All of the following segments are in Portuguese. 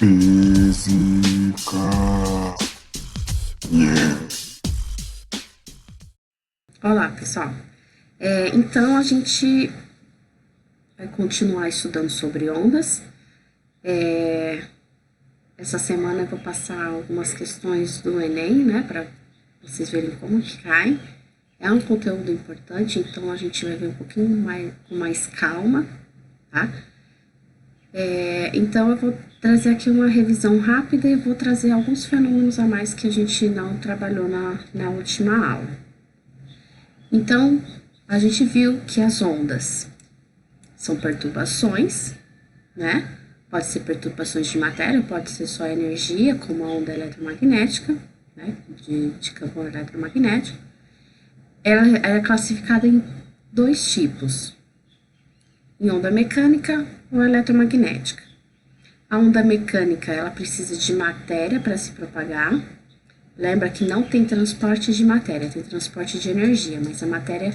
Física. Yeah. Olá, pessoal. Então, a gente vai continuar estudando sobre ondas. Essa semana eu vou passar algumas questões do Enem, né, para vocês verem como que cai. É um conteúdo importante, então a gente vai ver um pouquinho mais, com mais calma, tá? Então, eu vou trazer aqui uma revisão rápida e vou trazer alguns fenômenos a mais que a gente não trabalhou na última aula. Então, a gente viu que as ondas são perturbações, né? Pode ser perturbações de matéria, pode ser só energia, como a onda eletromagnética, né? De campo eletromagnético. Ela é classificada em dois tipos, em onda mecânica ou eletromagnética. A onda mecânica, ela precisa de matéria para se propagar. Lembra que não tem transporte de matéria, tem transporte de energia, mas a matéria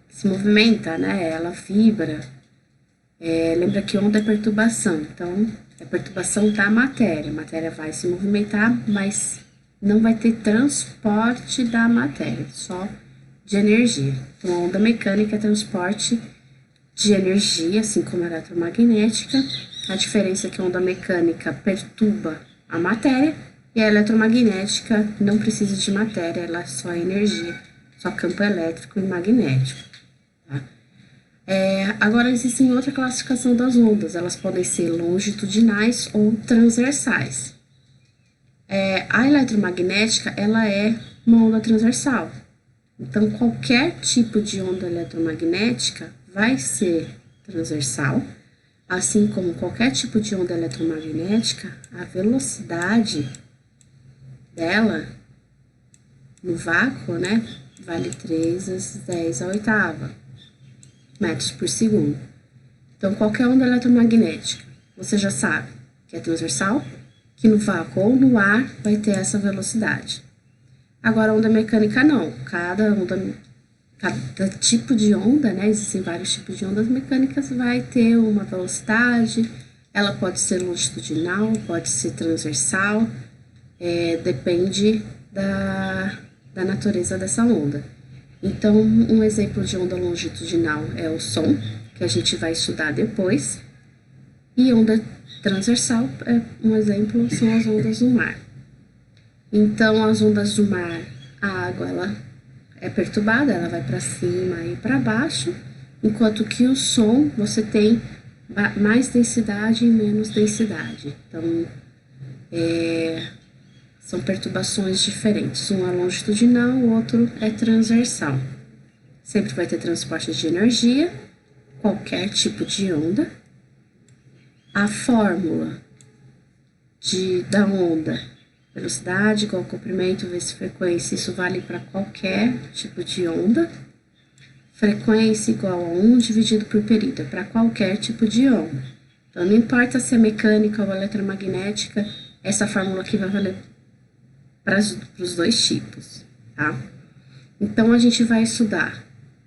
se movimenta, né? Ela vibra. Lembra que onda é perturbação, então é perturbação da matéria. A matéria vai se movimentar, mas não vai ter transporte da matéria, só de energia. Então, a onda mecânica é transporte de energia, assim como a eletromagnética. A diferença é que a onda mecânica perturba a matéria e a eletromagnética não precisa de matéria, ela é só energia, só campo elétrico e magnético. Tá? Agora, existe outra classificação das ondas, elas podem ser longitudinais ou transversais. A eletromagnética, ela é uma onda transversal. Então, qualquer tipo de onda eletromagnética vai ser transversal, assim como qualquer tipo de onda eletromagnética, a velocidade dela no vácuo, né, vale 3 vezes 10 a oitava metros por segundo. Então, qualquer onda eletromagnética, você já sabe que é transversal, que no vácuo ou no ar vai ter essa velocidade. Agora, a onda mecânica não. Cada tipo de onda, né? Existem vários tipos de ondas mecânicas, vai ter uma velocidade. Ela pode ser longitudinal, pode ser transversal, depende da natureza dessa onda. Então, um exemplo de onda longitudinal é o som, que a gente vai estudar depois. E onda transversal, um exemplo, são as ondas do mar. Então, as ondas do mar, a água ela é perturbada, ela vai para cima e para baixo, enquanto que o som você tem mais densidade e menos densidade. Então, são perturbações diferentes. Um é longitudinal, o outro é transversal. Sempre vai ter transporte de energia, qualquer tipo de onda. A fórmula da onda, velocidade igual ao comprimento vezes frequência, isso vale para qualquer tipo de onda. Frequência igual a 1 dividido por período, é para qualquer tipo de onda. Então, não importa se é mecânica ou eletromagnética, essa fórmula aqui vai valer para os dois tipos, tá? Então, a gente vai estudar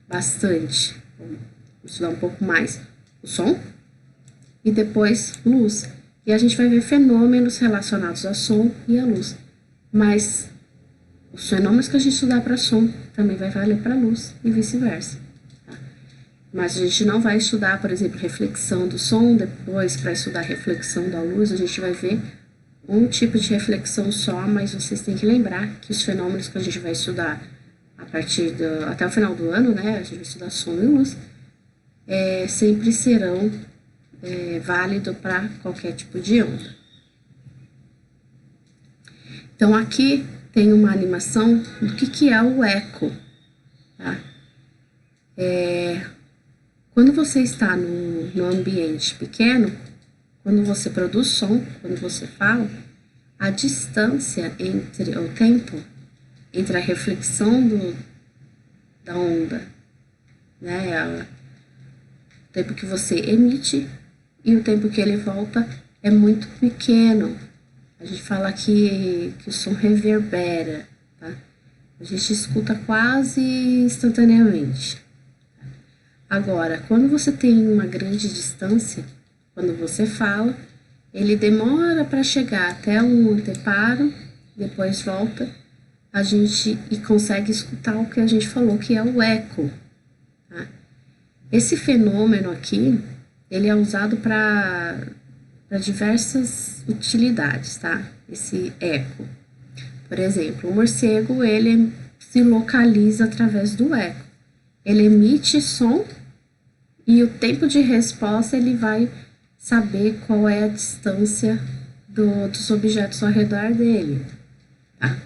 bastante, vamos estudar um pouco mais o som e depois luz. E a gente vai ver fenômenos relacionados ao som e à luz. Mas os fenômenos que a gente estudar para som também vai valer para luz e vice-versa. Tá? Mas a gente não vai estudar, por exemplo, reflexão do som, depois para estudar reflexão da luz, a gente vai ver um tipo de reflexão só, mas vocês têm que lembrar que os fenômenos que a gente vai estudar até o final do ano, né, a gente vai estudar som e luz, sempre serão válidos para qualquer tipo de onda. Então, aqui tem uma animação do que é o eco. Tá? Quando você está no ambiente pequeno, quando você produz som, quando você fala, a distância entre o tempo entre a reflexão da onda, né, o tempo que você emite e o tempo que ele volta é muito pequeno. A gente fala que o som reverbera, tá? A gente escuta quase instantaneamente. Agora, quando você tem uma grande distância, quando você fala, ele demora para chegar até um anteparo, depois volta, a gente e consegue escutar o que a gente falou, que é o eco. Tá? Esse fenômeno aqui, ele é usado para diversas utilidades, tá? Esse eco. Por exemplo, o morcego, ele se localiza através do eco. Ele emite som e o tempo de resposta ele vai saber qual é a distância dos objetos ao redor dele. Tá?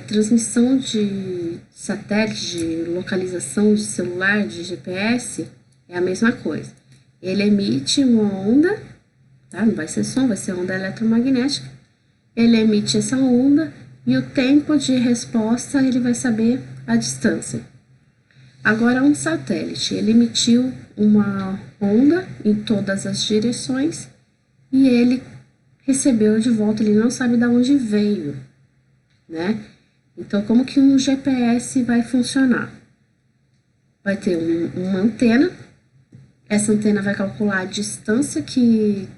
Transmissão de satélite, de localização de celular, de GPS, é a mesma coisa. Ele emite uma onda, tá? Não vai ser som, vai ser onda eletromagnética. Ele emite essa onda e o tempo de resposta ele vai saber a distância. Agora, um satélite, ele emitiu uma onda em todas as direções e ele recebeu de volta, ele não sabe de onde veio, né? Então, como que um GPS vai funcionar? Vai ter uma antena, essa antena vai calcular a distância que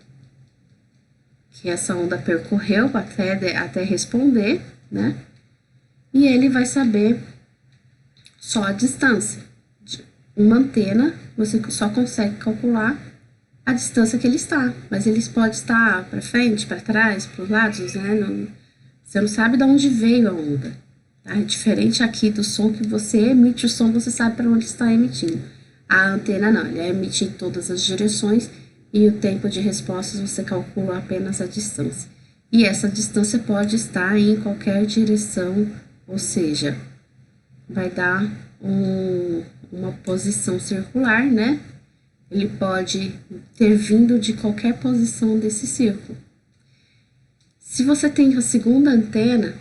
essa onda percorreu até responder, né? E ele vai saber só a distância. Uma antena, você só consegue calcular a distância que ele está, mas eles podem estar para frente, para trás, para os lados, né? Você não sabe de onde veio a onda. Tá? É diferente aqui do som que você emite o som, você sabe para onde está emitindo. A antena não, ele emite em todas as direções e o tempo de respostas você calcula apenas a distância. E essa distância pode estar em qualquer direção, ou seja, vai dar uma posição circular, né? Ele pode ter vindo de qualquer posição desse círculo. Se você tem a segunda antena,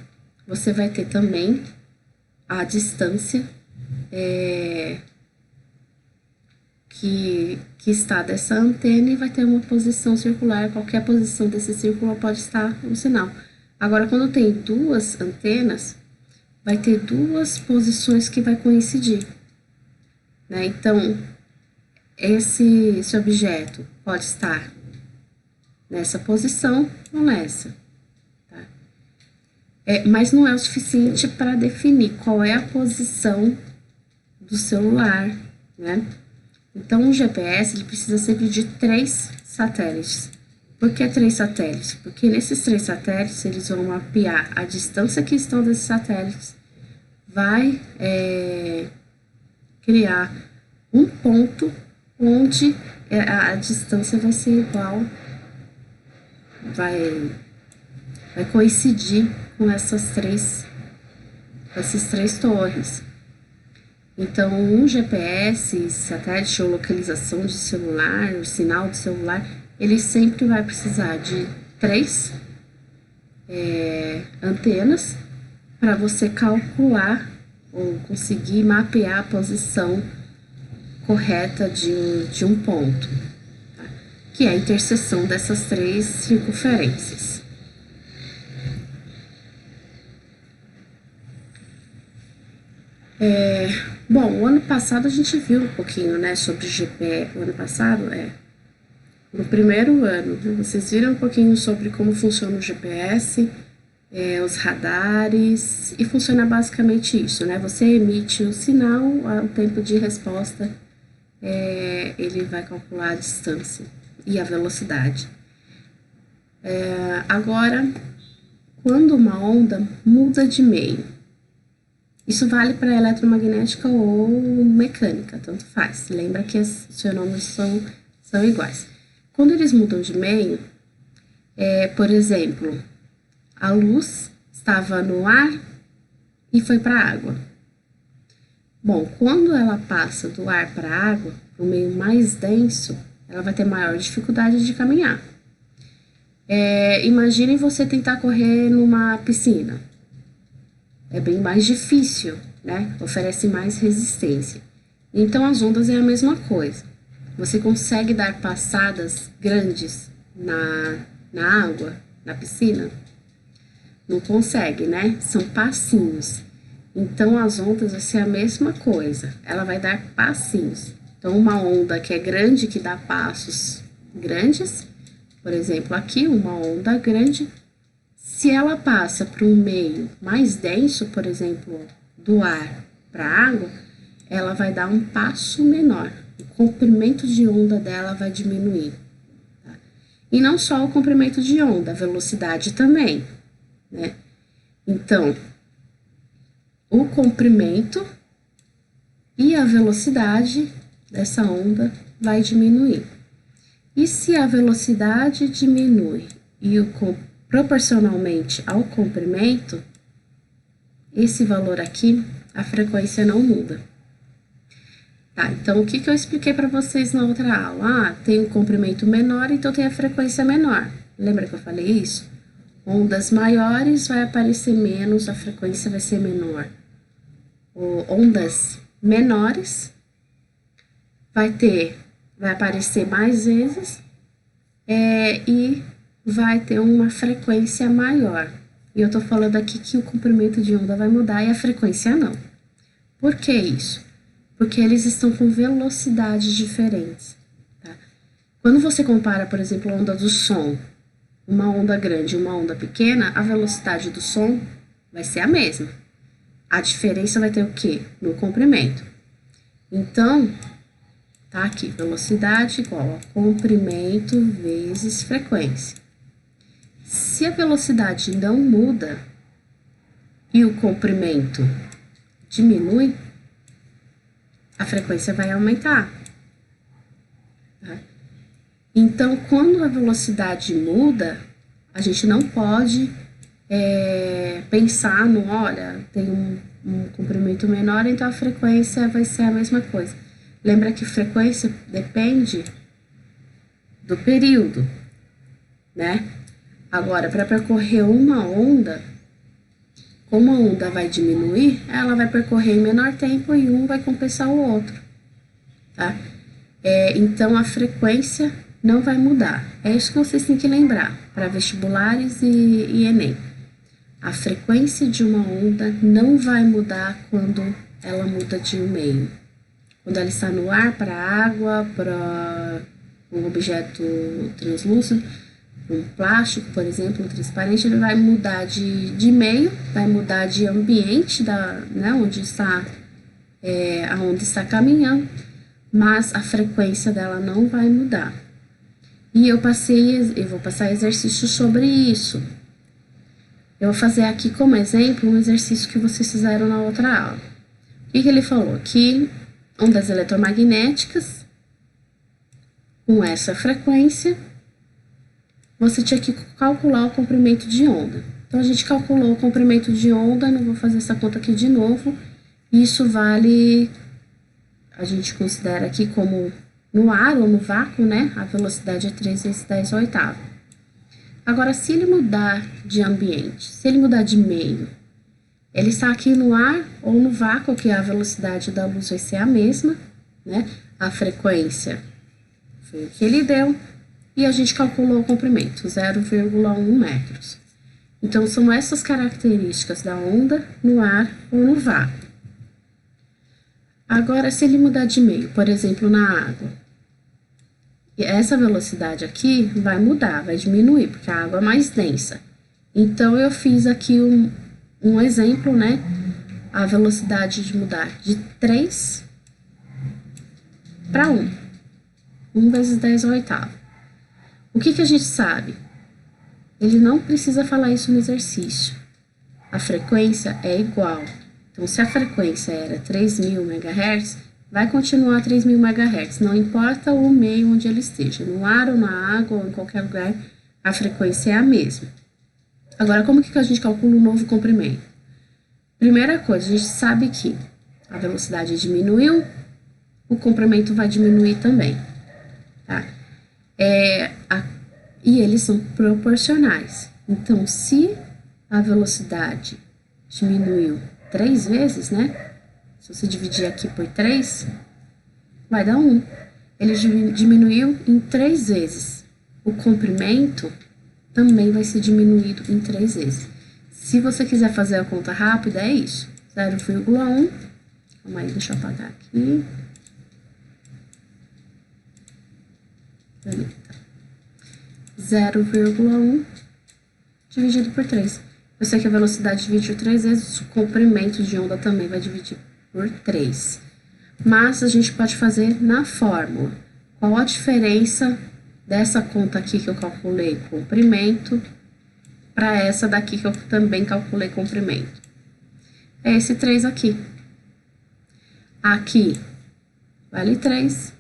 você vai ter também a distância que está dessa antena e vai ter uma posição circular. Qualquer posição desse círculo pode estar um sinal. Agora, quando tem duas antenas, vai ter duas posições que vai coincidir, né? Então, esse objeto pode estar nessa posição ou nessa, tá? Mas não é o suficiente para definir qual é a posição do celular, né? Então, o GPS ele precisa sempre de 3 satélites. Por que 3 satélites? Porque nesses 3 satélites, eles vão mapear a distância que estão desses satélites, vai criar um ponto onde a distância vai ser igual, vai coincidir com essas três torres. Então, um GPS, satélite ou localização de celular, o sinal de celular, ele sempre vai precisar de 3 antenas para você calcular ou conseguir mapear a posição correta de um ponto, tá? Que é a interseção dessas 3 circunferências. Bom, o ano passado a gente viu um pouquinho, né, sobre GPS. O ano passado, no primeiro ano, vocês viram um pouquinho sobre como funciona o GPS, os radares, e funciona basicamente isso, né? Você emite o sinal, o tempo de resposta, ele vai calcular a distância e a velocidade. Agora, quando uma onda muda de meio, isso vale para eletromagnética ou mecânica, tanto faz. Lembra que os fenômenos são iguais. Quando eles mudam de meio, por exemplo, a luz estava no ar e foi para a água. Bom, quando ela passa do ar para a água, para o meio mais denso, ela vai ter maior dificuldade de caminhar. Imagine você tentar correr numa piscina. É bem mais difícil, né? Oferece mais resistência. Então, as ondas é a mesma coisa. Você consegue dar passadas grandes na água, na piscina? Não consegue, né? São passinhos. Então, as ondas vai ser a mesma coisa. Ela vai dar passinhos. Então, uma onda que é grande, que dá passos grandes. Por exemplo, aqui uma onda grande, se ela passa para um meio mais denso, por exemplo, do ar para a água, ela vai dar um passo menor. O comprimento de onda dela vai diminuir. Tá? E não só o comprimento de onda, a velocidade também, né? Então, o comprimento e a velocidade dessa onda vai diminuir. E se a velocidade diminui e proporcionalmente ao comprimento, esse valor aqui, a frequência não muda. Tá, então o que eu expliquei para vocês na outra aula? Tem um comprimento menor, então tem a frequência menor. Lembra que eu falei isso? Ondas maiores vai aparecer menos, a frequência vai ser menor. Ondas menores vai aparecer mais vezes e vai ter uma frequência maior. E eu tô falando aqui que o comprimento de onda vai mudar e a frequência não. Por que isso? Porque eles estão com velocidades diferentes. Tá? Quando você compara, por exemplo, a onda do som, uma onda grande e uma onda pequena, a velocidade do som vai ser a mesma. A diferença vai ter o quê? No comprimento. Então, tá aqui, velocidade igual a comprimento vezes frequência. Se a velocidade não muda e o comprimento diminui, a frequência vai aumentar. Tá? Então, quando a velocidade muda, a gente não pode pensar no, olha, tem um comprimento menor, então a frequência vai ser a mesma coisa. Lembra que frequência depende do período, né? Agora, para percorrer uma onda, como a onda vai diminuir, ela vai percorrer em menor tempo e um vai compensar o outro, tá? Então, a frequência não vai mudar. É isso que vocês têm que lembrar para vestibulares e Enem. A frequência de uma onda não vai mudar quando ela muda de um meio. Quando ela está no ar, para a água, para um objeto translúcido, um plástico, por exemplo, um transparente, ele vai mudar de meio, vai mudar de ambiente, né, onde está, aonde está caminhando, mas a frequência dela não vai mudar. E eu vou passar exercício sobre isso. Eu vou fazer aqui como exemplo um exercício que vocês fizeram na outra aula. O que ele falou? Que ondas eletromagnéticas com essa frequência, você tinha que calcular o comprimento de onda. Então, a gente calculou o comprimento de onda, não vou fazer essa conta aqui de novo. Isso vale, a gente considera aqui como no ar ou no vácuo, né? A velocidade é 3 vezes 10 à oitava. Agora, se ele mudar de ambiente, se ele mudar de meio, ele está aqui no ar ou no vácuo, que a velocidade da luz vai ser a mesma, né? A frequência foi o que ele deu. E a gente calculou o comprimento, 0,1 metros. Então, são essas características da onda no ar ou no vácuo. Agora, se ele mudar de meio, por exemplo, na água, essa velocidade aqui vai mudar, vai diminuir, porque a água é mais densa. Então, eu fiz aqui um exemplo, né? A velocidade de mudar de 3 para 1. 1 vezes 10 à oitava. O que a gente sabe? Ele não precisa falar isso no exercício. A frequência é igual. Então, se a frequência era 3.000 MHz, vai continuar 3.000 MHz. Não importa o meio onde ele esteja. No ar ou na água ou em qualquer lugar, a frequência é a mesma. Agora, como que a gente calcula o novo comprimento? Primeira coisa, a gente sabe que a velocidade diminuiu, o comprimento vai diminuir também. Tá? E eles são proporcionais. Então, se a velocidade diminuiu 3 vezes, né? Se você dividir aqui por 3, vai dar 1. Ele diminuiu em 3 vezes. O comprimento também vai ser diminuído em 3 vezes. Se você quiser fazer a conta rápida, é isso. 0,1. Calma aí, deixa eu apagar aqui. 0,1 dividido por 3. Eu sei que a velocidade dividiu 3 vezes, o comprimento de onda também vai dividir por 3. Mas a gente pode fazer na fórmula. Qual a diferença dessa conta aqui que eu calculei comprimento para essa daqui que eu também calculei comprimento? É esse 3 aqui. Aqui vale 3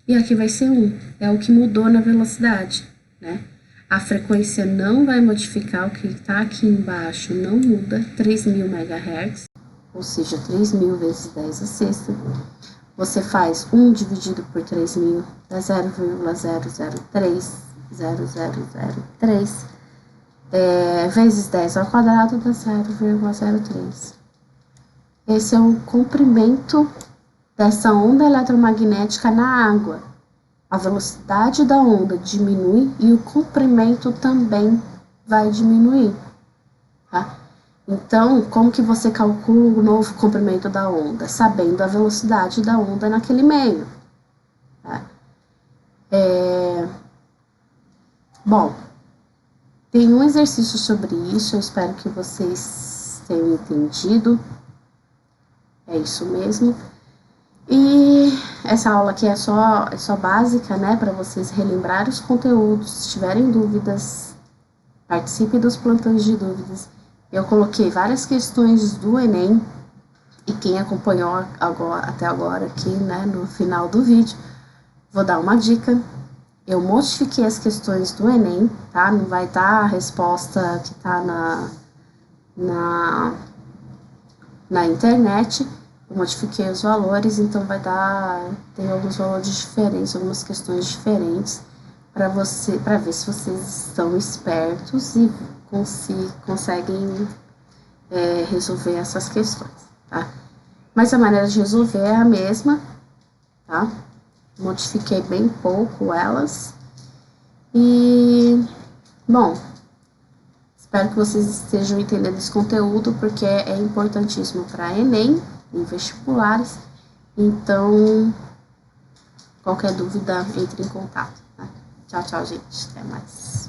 e aqui vai ser 1. É o que mudou na velocidade, né? A frequência não vai modificar, o que está aqui embaixo não muda, 3.000 MHz, ou seja, 3.000 vezes 10 a sexta. Você faz 1 dividido por 3.000, dá 0,003, vezes 10 ao quadrado dá 0,03. Esse é o comprimento dessa onda eletromagnética na água. A velocidade da onda diminui e o comprimento também vai diminuir, tá? Então, como que você calcula o novo comprimento da onda? Sabendo a velocidade da onda naquele meio, tá? Bom, tem um exercício sobre isso, eu espero que vocês tenham entendido. É isso mesmo. E essa aula aqui é só básica, né, para vocês relembrarem os conteúdos. Se tiverem dúvidas, participe dos plantões de dúvidas. Eu coloquei várias questões do Enem, e quem acompanhou até agora aqui, né, no final do vídeo, vou dar uma dica. Eu modifiquei as questões do Enem, tá? Não vai estar a resposta que tá na internet. Eu modifiquei os valores, então tem alguns valores diferentes, algumas questões diferentes, para ver se vocês estão espertos e conseguem resolver essas questões, tá? Mas a maneira de resolver é a mesma, tá? Modifiquei bem pouco elas. E, bom, espero que vocês estejam entendendo esse conteúdo, porque é importantíssimo para Enem, em vestibulares. Então, qualquer dúvida, entre em contato, tá? Tchau, tchau, gente. Até mais.